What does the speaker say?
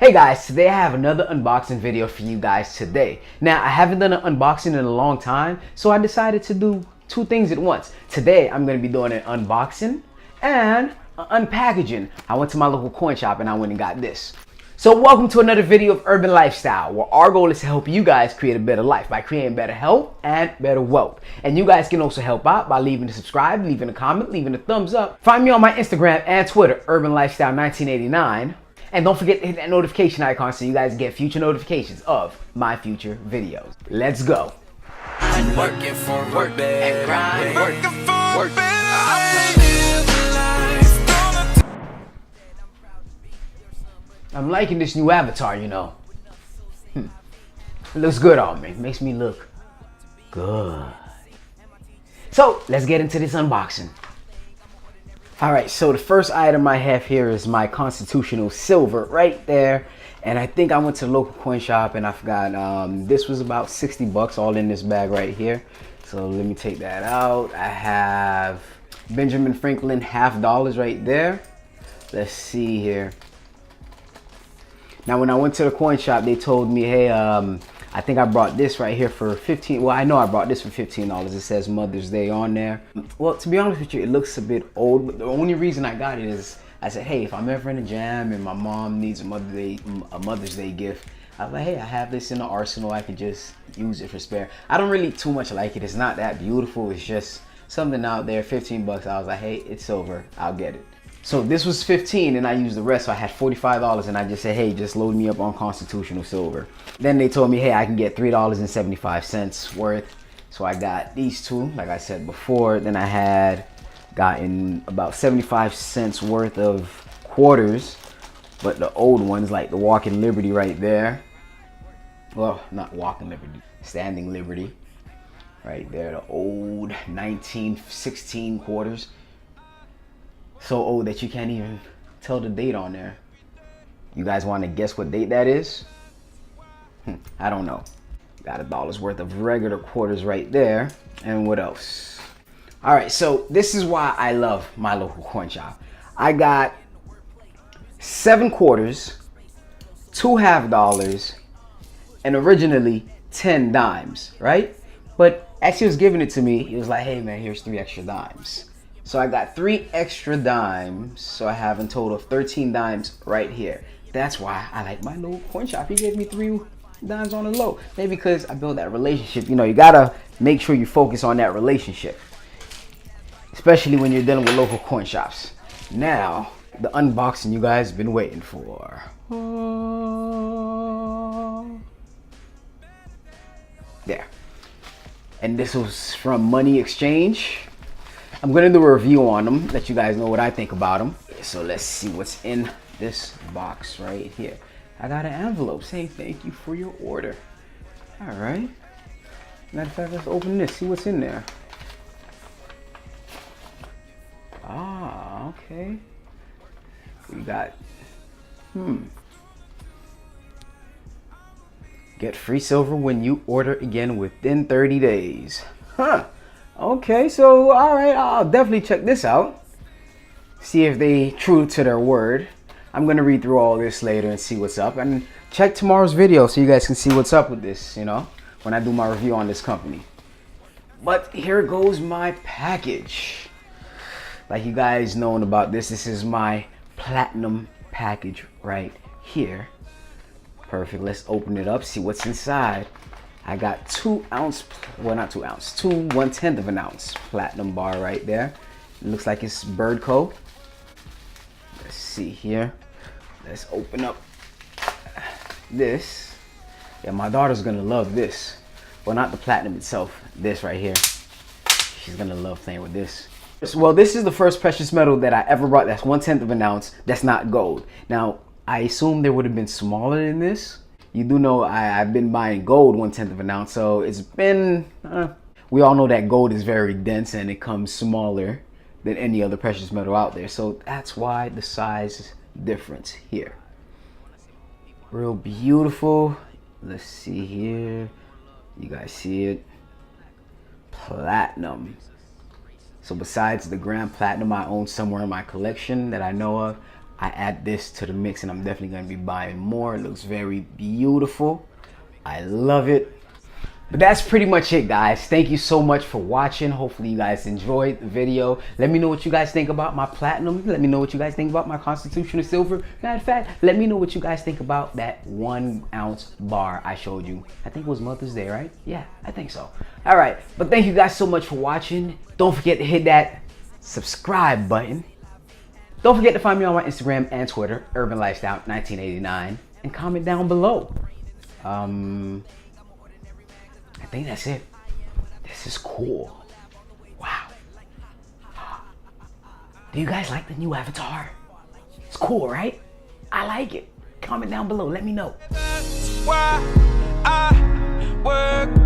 Hey guys, today I have another unboxing video for you guys today. Now, I haven't done an unboxing in a long time, so I decided to do two things at once. Today, I'm going to be doing an unboxing and unpackaging. I went to my local coin shop and I went and got this. So welcome to another video of Urban Lifestyle, where our goal is to help you guys create a better life by creating better health and better wealth. And you guys can also help out by leaving a subscribe, leaving a comment, leaving a thumbs up. Find me on my Instagram and Twitter, Urban Lifestyle 1989. And don't forget to hit that notification icon so you guys get future notifications of my future videos. Let's go. I'm working for work and grind. Working for work. I'm liking this new avatar, you know. It looks good on me. Makes me look good. So let's get into this unboxing. All right, so the first item I have here is my constitutional silver right there. And I think I went to the local coin shop and I forgot, this was about 60 bucks all in this bag right here. So let me take that out. I have Benjamin Franklin $50 right there. Let's see here. Now, when I went to the coin shop, they told me, hey, I think I brought this right here for $15. Well, I know I brought this for $15. It says Mother's Day on there. Well, to be honest with you, it looks a bit old, but the only reason I got it is I said, hey, if I'm ever in a jam and my mom needs a Mother's Day gift, I was like, hey, I have this in the arsenal. I could just use it for spare. I don't really too much like it. It's not that beautiful. It's just something out there. 15 bucks. I was like, hey, it's silver. I'll get it. So this was 15 and I used the rest, so I had $45 and I just said, hey, just load me up on constitutional silver. Then they told me, hey, I can get $3.75 worth. So I got these two, like I said before. Then I had gotten about 75 cents worth of quarters, but the old ones, like the Walking Liberty right there. Well, not Walking Liberty, Standing Liberty right there, the old 1916 quarters. So old that you can't even tell the date on there. You guys want to guess what date that is? I don't know. Got $1 worth of regular quarters right there. And what else? All right, so this is why I love my local coin shop. I got 7 quarters, 2 $50, and originally 10 dimes, right? But as he was giving it to me, he was like, hey man, here's 3 extra dimes. So I got 3 extra dimes, so I have in total 13 dimes right here. That's why I like my little coin shop. He gave me 3 dimes on the low. Maybe because I built that relationship. You know, you gotta make sure you focus on that relationship, especially when you're dealing with local coin shops. Now, the unboxing you guys have been waiting for. There. And this was from Money Exchange. I'm gonna do a review on them, let you guys know what I think about them. So let's see what's in this box right here. I got an envelope saying thank you for your order. All right. Matter of fact, let's open this, see what's in there. Ah, okay. We got, get free silver when you order again within 30 days. Huh. Okay, so all right, I'll definitely check this out. See if they true to their word. I'm gonna read through all this later and see what's up, and check tomorrow's video so you guys can see what's up with this, you know, when I do my review on this company. But here goes my package. Like you guys knowing about this, this is my platinum package right here. Perfect. Let's open it up, see what's inside. I got 2 ounce, well not 2 ounce, 2 1/10 of an ounce platinum bar right there. It looks like it's Birdco. Let's see here. Let's open up this. Yeah, my daughter's gonna love this. Well, not the platinum itself, this right here. She's gonna love playing with this. Well, this is the first precious metal that I ever brought that's 1/10 of an ounce that's not gold. Now, I assume there would have been smaller than this. You do know I've been buying gold 1/10 of an ounce, so it's been, we all know that gold is very dense and it comes smaller than any other precious metal out there. So that's why the size difference here. Real beautiful. Let's see here. You guys see it? Platinum. So besides the grand platinum I own somewhere in my collection that I know of, I add this to the mix, and I'm definitely going to be buying more. It looks very beautiful. I love it. But that's pretty much it, guys. Thank you so much for watching. Hopefully you guys enjoyed the video. Let me know what you guys think about my platinum. Let me know what you guys think about my constitutional silver. Matter of fact, let me know what you guys think about that 1 ounce bar I showed you. I think it was Mother's Day, right? Yeah, I think so. All right, but thank you guys so much for watching. Don't forget to hit that subscribe button. Don't forget to find me on my Instagram and Twitter, Urban Lifestyle 1989, and comment down below. I think that's it. This is cool. Wow. Do you guys like the new avatar? It's cool, right? I like it. Comment down below. Let me know. That's why I work